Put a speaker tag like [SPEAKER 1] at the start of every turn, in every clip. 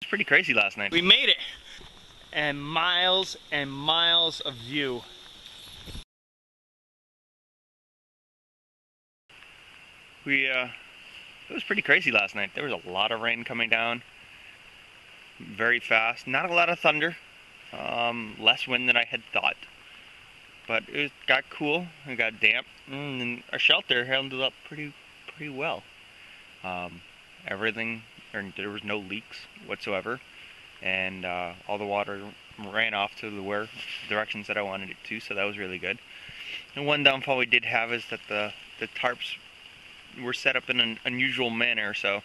[SPEAKER 1] It's pretty crazy last night.
[SPEAKER 2] We made it, and miles of view.
[SPEAKER 1] It was pretty crazy last night. There was a lot of rain coming down, very fast. Not a lot of thunder, less wind than I had thought. But it got cool. It got damp, and our shelter held up pretty well. Everything, there was no leaks whatsoever, and all the water ran off to the directions that I wanted it to. So that was really good. And one downfall we did have is that the tarps were set up in an unusual manner, so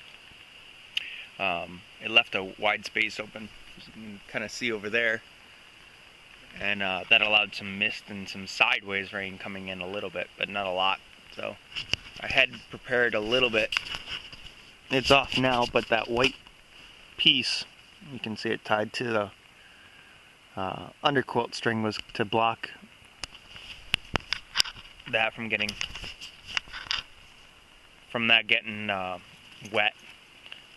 [SPEAKER 1] it left a wide space open, as you can kind of see over there, and that allowed some mist and some sideways rain coming in a little bit, but not a lot. So I had prepared a little bit. It's off now, but that white piece, you can see it tied to the underquilt string, was to block that from getting wet.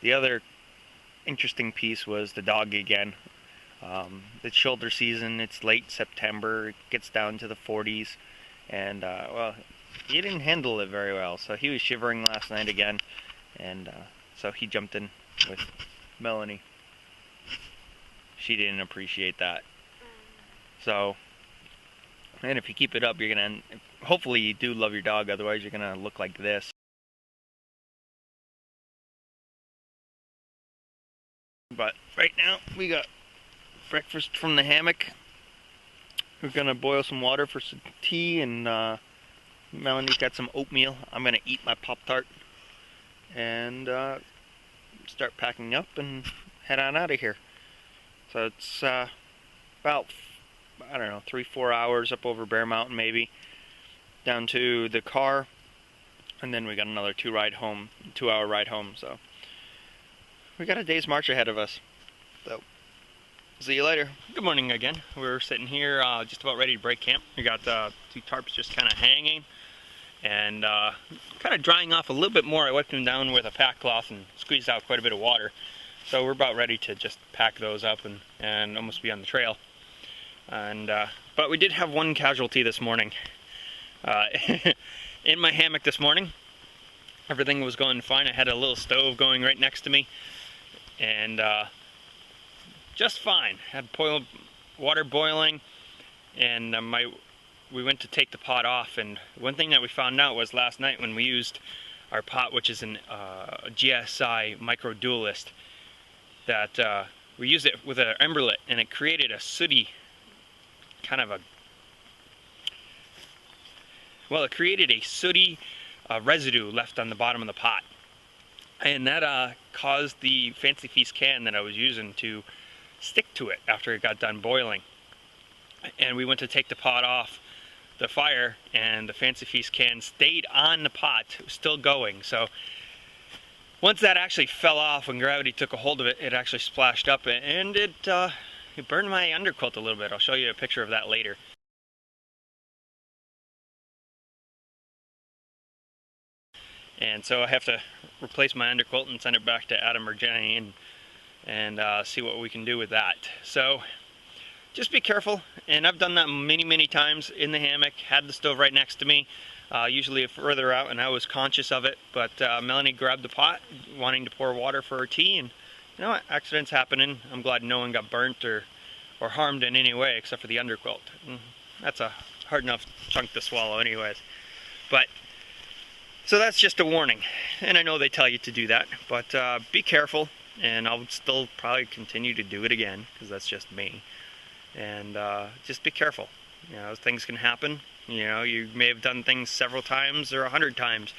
[SPEAKER 1] The other interesting piece was the dog again. It's shoulder season, it's late September, it gets down to the 40s, and well, he didn't handle it very well, so he was shivering last night again, and so he jumped in with Melanie. She didn't appreciate that. So, and if you keep it up, you're gonna, hopefully you do love your dog, otherwise you're gonna look like this. But right now we got breakfast from the hammock. We're gonna boil some water for some tea, and Melanie's got some oatmeal. I'm gonna eat my Pop-Tart and start packing up and head on out of here. So it's about, I don't know, 3-4 hours up over Bear Mountain, maybe down to the car, and then we got another 2-hour ride home. So we got a day's march ahead of us. So see you later. Good morning again. We're sitting here just about ready to break camp. We got 2 tarps just kind of hanging and kind of drying off a little bit more. I wiped them down with a pack cloth and squeezed out quite a bit of water. So we're about ready to just pack those up and almost be on the trail. And but we did have one casualty this morning. In my hammock this morning, everything was going fine. I had a little stove going right next to me, and just fine. Had water boiling, and we went to take the pot off, and one thing that we found out was last night when we used our pot, which is a GSI micro dualist, that we used it with an emberlit, and it created a sooty kind of residue left on the bottom of the pot, and that caused the Fancy Feast can that I was using to stick to it after it got done boiling. And we went to take the pot off the fire, and the Fancy Feast can stayed on the pot. It was still going. So once that actually fell off, when gravity took a hold of it, it actually splashed up, and it burned my underquilt a little bit. I'll show you a picture of that later. And so I have to replace my underquilt and send it back to Adam or Jenny and see what we can do with that. So just be careful, and I've done that many times in the hammock. Had the stove right next to me, usually further out, and I was conscious of it. But Melanie grabbed the pot, wanting to pour water for her tea, and you know what? Accidents happening. I'm glad no one got burnt or harmed in any way except for the underquilt. That's a hard enough chunk to swallow anyways. But so that's just a warning, and I know they tell you to do that, but be careful, and I'll still probably continue to do it again, because that's just me. And just be careful. You know, things can happen. You know, you may have done things several times or 100 times,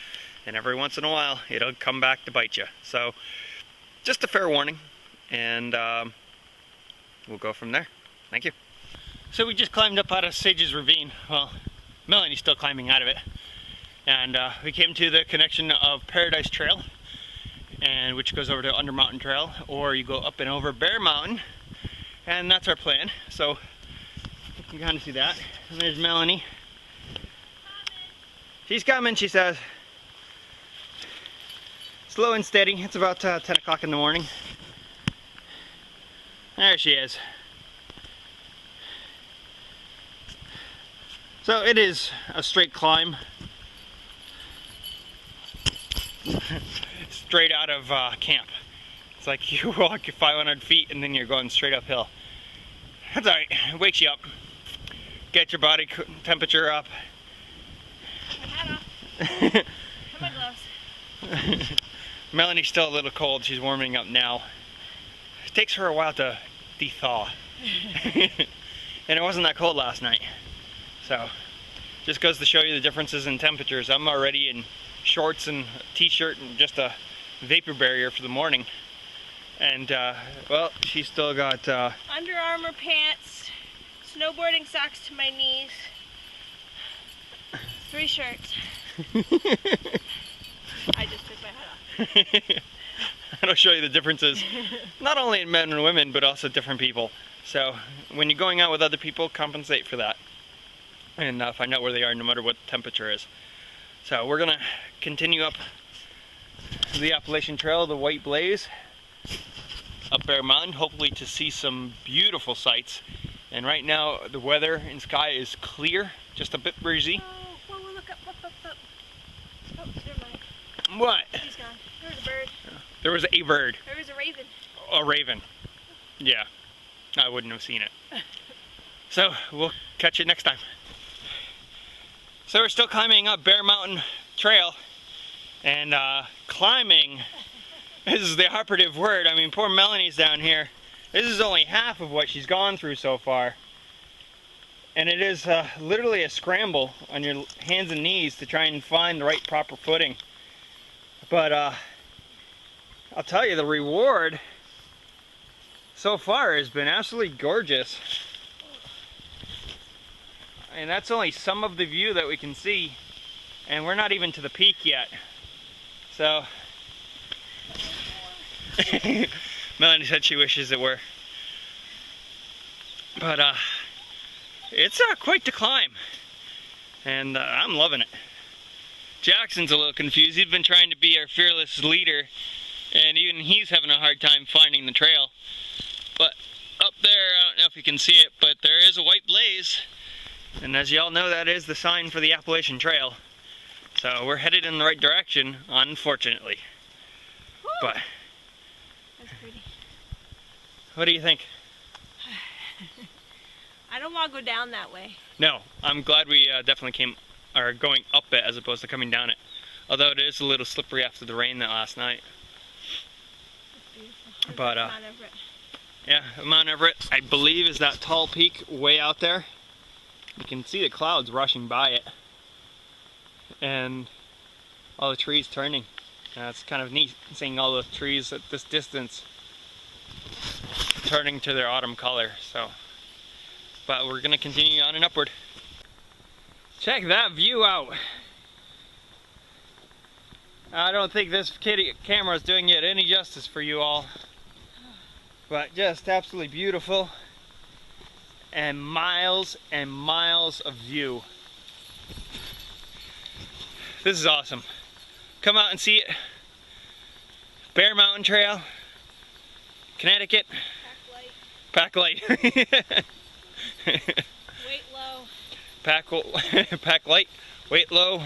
[SPEAKER 1] and every once in a while, it'll come back to bite you. So, just a fair warning, and we'll go from there. Thank you. So we just climbed up out of Sage's Ravine. Well, Melanie's still climbing out of it. And we came to the connection of Paradise Trail, and which goes over to Undermountain Trail, or you go up and over Bear Mountain, and that's our plan. So you can kind of see that. And there's Melanie. She's coming, she says. Slow and steady. It's about 10 o'clock in the morning. There she is. So it is a straight climb. Straight out of camp. It's like you walk 500 feet and then you're going straight uphill. That's alright, it wakes you up. Get your body temperature up.
[SPEAKER 3] My hat off. Put my gloves.
[SPEAKER 1] Melanie's still a little cold, she's warming up now. It takes her a while to thaw. And it wasn't that cold last night. So, just goes to show you the differences in temperatures. I'm already in shorts and a t-shirt and just a vapor barrier for the morning. And, well, she's still got...
[SPEAKER 3] Under Armour pants, snowboarding socks to my knees, 3 shirts. I just took my hat off.
[SPEAKER 1] That'll show you the differences, not only in men and women, but also different people. So when you're going out with other people, compensate for that. And find out where they are no matter what the temperature is. So we're gonna continue up the Appalachian Trail, the White Blaze, up Bear Mountain, hopefully to see some beautiful sights. And right now the weather and sky is clear, just a bit breezy.
[SPEAKER 3] Oh, whoa, look up, up. Oh, never mind.
[SPEAKER 1] What?
[SPEAKER 3] He's gone. There was a bird.
[SPEAKER 1] There was a bird.
[SPEAKER 3] There was a raven.
[SPEAKER 1] A raven. Yeah, I wouldn't have seen it. So we'll catch you next time. So we're still climbing up Bear Mountain Trail, and climbing is the operative word. I mean, poor Melanie's down here. This is only half of what she's gone through so far. And it is literally a scramble on your hands and knees to try and find the right proper footing. But I'll tell you, the reward so far has been absolutely gorgeous. And that's only some of the view that we can see, and we're not even to the peak yet. So Melanie said she wishes it were. But it's quite the climb, and I'm loving it. Jackson's a little confused. He's been trying to be our fearless leader, and even he's having a hard time finding the trail. But up there, I don't know if you can see it, but there is a white blaze. And as you all know, that is the sign for the Appalachian Trail. So we're headed in the right direction, unfortunately.
[SPEAKER 3] Woo!
[SPEAKER 1] But
[SPEAKER 3] that's pretty.
[SPEAKER 1] What do you think?
[SPEAKER 3] I don't want to go down that way.
[SPEAKER 1] No, I'm glad we definitely are going up it as opposed to coming down it. Although it is a little slippery after the rain that last night.
[SPEAKER 3] That's beautiful.
[SPEAKER 1] But
[SPEAKER 3] Mount Everett.
[SPEAKER 1] yeah, Mount Everett, I believe, is that tall peak way out there. You can see the clouds rushing by it, and all the trees turning. It's kind of neat seeing all the trees at this distance turning to their autumn color. So, but we're gonna continue on and upward. Check that view out. I don't think this camera is doing it any justice for you all, but just absolutely beautiful. And miles of view. This is awesome. Come out and see it. Bear Mountain Trail, Connecticut. Pack light. Weight
[SPEAKER 3] low.
[SPEAKER 1] Pack light, weight low.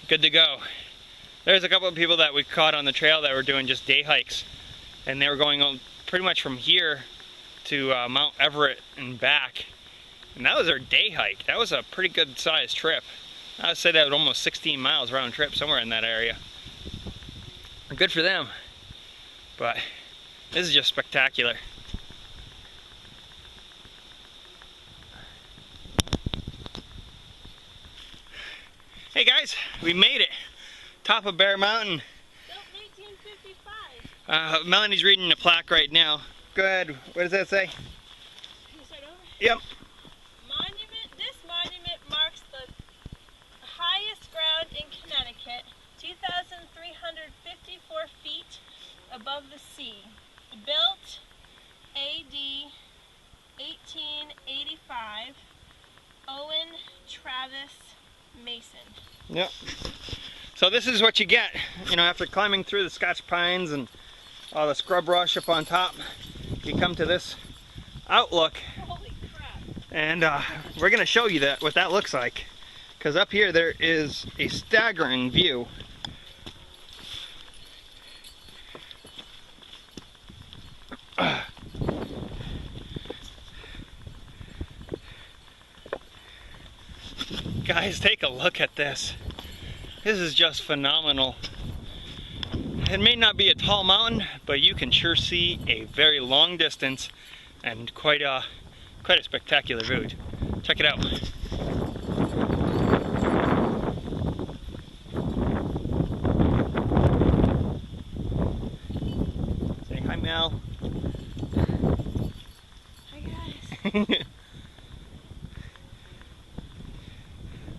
[SPEAKER 1] Good to go. There's a couple of people that we caught on the trail that were doing just day hikes, and they were going on pretty much from here to Mount Everett and back, and that was our day hike. That was a pretty good sized trip. I would say that was almost 16 miles round trip, somewhere in that area. Good for them, but this is just spectacular. Hey guys, we made it. Top of Bear Mountain.
[SPEAKER 3] Built 1855.
[SPEAKER 1] Melanie's reading a plaque right now. Go ahead, what does that say?
[SPEAKER 3] Can you start over?
[SPEAKER 1] Yep.
[SPEAKER 3] This monument marks the highest ground in Connecticut, 2,354 feet above the sea. Built AD 1885, Owen Travis Mason.
[SPEAKER 1] Yep. So this is what you get, you know, after climbing through the Scotch pines and all the scrub brush up on top. you come to this outlook,
[SPEAKER 3] Holy crap.
[SPEAKER 1] and we're gonna show you what that looks like, because up here there is a staggering view. Guys, take a look at this. This is just phenomenal. It may not be a tall mountain, but you can sure see a very long distance and quite a spectacular view. Check it out. Say hi, Mel.
[SPEAKER 3] Hi guys.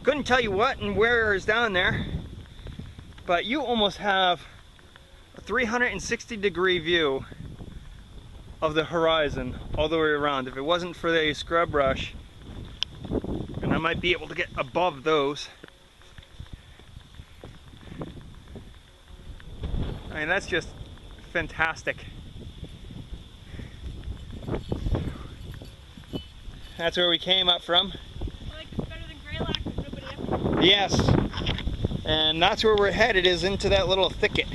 [SPEAKER 1] Couldn't tell you what and where is down there, but you almost have a 360-degree view of the horizon all the way around. If it wasn't for the scrub brush, and I might be able to get above those. I mean, that's just fantastic. That's where we came up from.
[SPEAKER 3] I like this better than Greylock, there's nobody up there.
[SPEAKER 1] Yes, and that's where we're headed, is into that little thicket.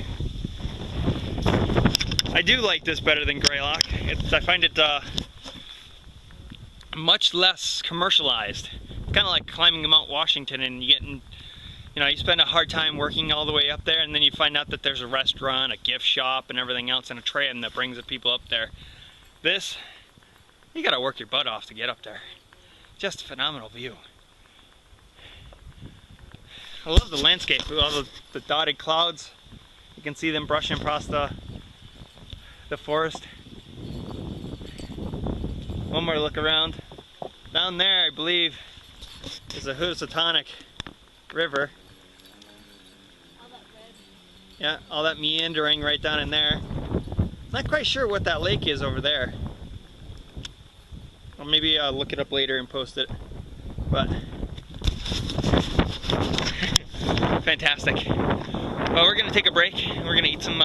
[SPEAKER 1] I do like this better than Greylock. I find it much less commercialized. It's kind of like climbing Mount Washington, and you you spend a hard time working all the way up there, and then you find out that there's a restaurant, a gift shop, and everything else, and a tram that brings the people up there. This, you gotta work your butt off to get up there. Just a phenomenal view. I love the landscape with all the dotted clouds. You can see them brushing across the forest. One more look around. Down there, I believe, is the Housatonic River.
[SPEAKER 3] All that red.
[SPEAKER 1] Yeah, all that meandering right down in there. Not quite sure what that lake is over there. Or maybe I'll look it up later and post it. But fantastic. Well, we're gonna take a break and we're gonna eat some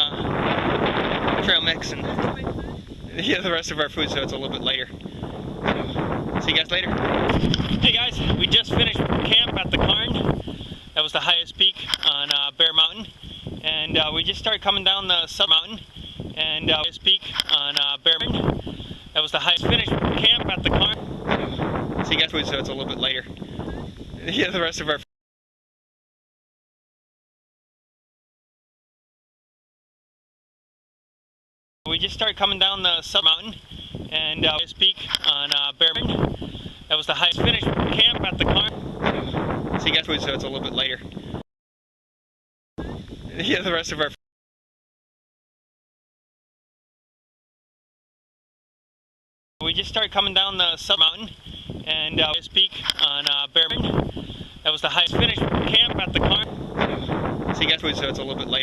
[SPEAKER 1] trail mix and the rest of our food, so it's a little bit later. So, see you guys later. Hey guys, we just finished camp at the Cairn. That was the highest peak on Bear Mountain, and we just started coming down the sub mountain. And highest peak on Bear Mountain. That was the highest. Finished camp at the Cairn. See you guys, so it's a little bit later. The rest of our. We just started coming down the sub mountain, and highest peak on Bear Mountain. That was the highest. Finished camp at the Cairn. See you guys, so it's a little bit later. The rest of our. We just started coming down the sub mountain, and highest peak on Bear Mountain. That was the highest. Finished camp at the Cairn. See you guys, so it's a little bit later.